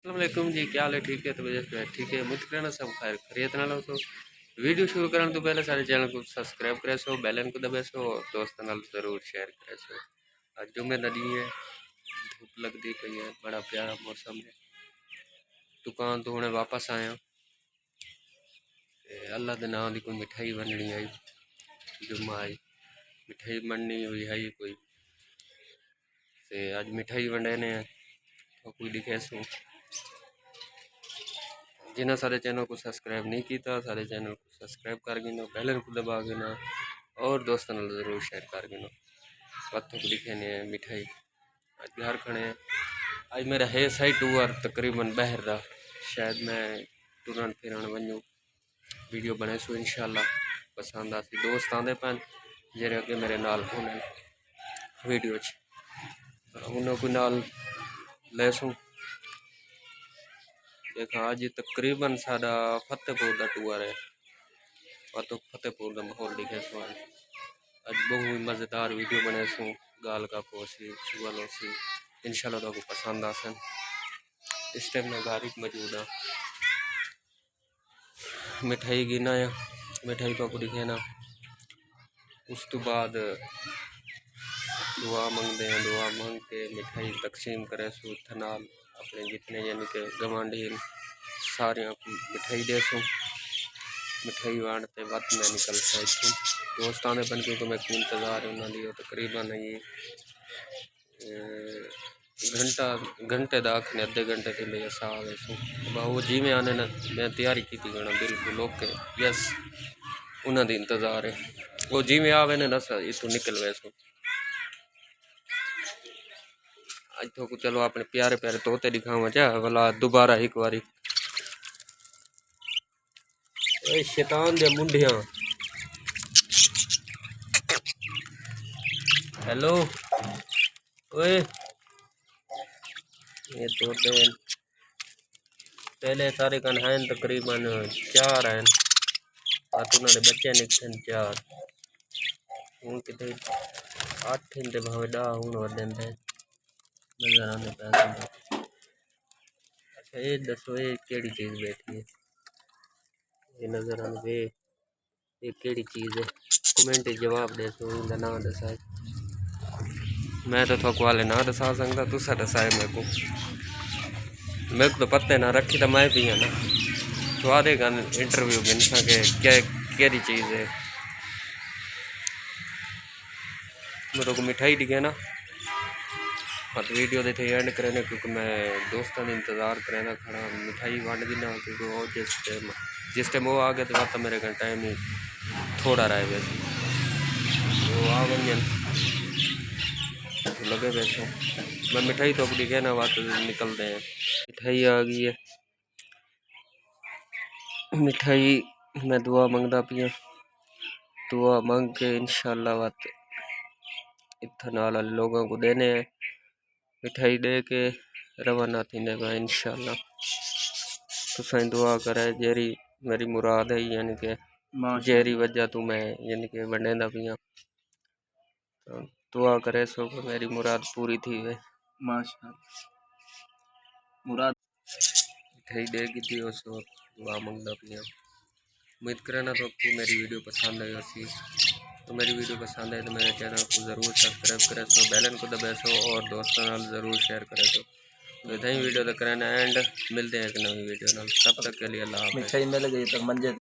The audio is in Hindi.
अस्सलामुअलैकुम जी, क्या हाल है? ठीक है? तो वजह ठीक है, उम्मीद करना सब खैर खैरियत नाल हो। सो वीडियो शुरू करने तो पहले सारे चैनल को सब्सक्राइब करे सो, बेल आइकन को दबे सो और दोस्तों नाल जरूर शेयर करे सो। आज जुम्मे दा दिन है, धूप लगती पई है, बड़ा प्यारा मौसम है। दुकान तो हुणे वापस आया ते अल्लाह दे नाम दी कोई मिठाई बननी आई, जुम्मा आई मिठाई बननी हुई है कोई ते आज मिठाई वंडने तो कोई दिखे सो। जिन्हें सारे चैनल को सब्सक्राइब नहीं किया, सारे चैनल को सब्सक्राइब कर गिनो, बेल आइकन को दबा गिनो और दोस्तों नाल जरूर शेयर कर गिनो। पत्थों को लिखे ने मिठाई आज घर खड़े। आज मेरा है सही टूर तकरीबन बहर रहा, शायद मैं टूरन फिरन वनूँ, वीडियो बने सो इंशाल्लाह पसंद आती। दोस्त आते पैन जेरे अगे मेरे नाल होने वीडियो उन्होंने को नाल ले सूँ। देखा आज तकरीबन साड़ा फतेहपुर का टूर है, फतेहपुर का माहौल दिखे सो। आज बहुत मज़ेदार वीडियो बने सो, गाल का पोसी शुगल सी इंशाल्लाह तो पसंद आसन। इस टाइम में गाड़ी मौजूद है, मिठाई गिना है, मिठाई को दिखे ना। उस तो बाद दुआ मंगते हैं, दुआ मंग के मिठाई तकसीम करे सो थनाल अपने जितने यानी कि गवांढी सारे मिठाई दे सो। मिठाई वांटते वत में निकल सकूँ दोस्तान ने बन, क्योंकि मैं इंतज़ार है उन्होंने तकरीबन ये घंटे दाखने अद्धे घंटे के लिए सा आवे सो। वो जी में आने ना मैं तैयारी की थी गणा बिल्कुल ओके यस उन्होंने इंतज़ार है। वो जी में आवे ने दस इतों निकल वे सो। आज तो चलो अपने प्यारे प्यारे तोते दिखावा चाह वाला दोबारा एक बारी। शैतान दे मुंडिया हेलो ओए, ये तोते पहले सारे कन हैं तकरीबन 4 हैं और उन्होंने बच्चे निकले 4 हूँ कितने 8 इंते भावे 10 हूँ वधन थे नजर आने पैसे। अच्छा ये दसो ये केड़ी चीज़ बैठी है, ये नजर आने वे ये केड़ी चीज़ है, कमेंट जवाब दे सो इनका ना दसा। मैं तो थोक वाले ना दसा सकता, तुसा दसाए मेरे को तो पता ना रखी तो मैं भी है ना। तो आधे का इंटरव्यू गिन सके क्या केरी चीज़ है। मेरे को मिठाई दिखे ना हाँ तो वीडियो देते एंड करें क्योंकि मैं दोस्तों ने इंतज़ार करें खड़ा मिठाई वंड दी ना, क्योंकि वो जिस टाइम वो आ गया तो बात मेरे का टाइम ही थोड़ा रहे वैसे वो आ वन तो लगे वैसे। मैं मिठाई तो दिखे ना बात निकलते हैं। मिठाई आ गई है, मिठाई मैं दुआ मंगता पिया, दुआ मांग के इंशाल्लाह बात इतना लोगों को देने हैं। मिठाई दे के रवाना थी ने इंशाल्लाह। तो सही दुआ करे जेरी मेरी मुराद है यानी कि जेरी वजह तू मैं यानी कि वंडेंदा पिया तो दुआ करे सो मेरी मुराद पूरी थी वे माशाअल्लाह। मुराद मिठाई देगी थी सो दुआ मंगदा पिया। उम्मीद करना तो आपको मेरी वीडियो पसंद आई होगी। तो मेरी वीडियो पसंद आए तो मेरे चैनल को ज़रूर सब्सक्राइब करें सो, बेल आइकन को दबाए सो और दोस्तों नाल ज़रूर शेयर करें सो। तो वीडियो तक एंड मिलते हैं एक नई वीडियो नाल, तब तक के लिए अल्लाह हाफ़िज़।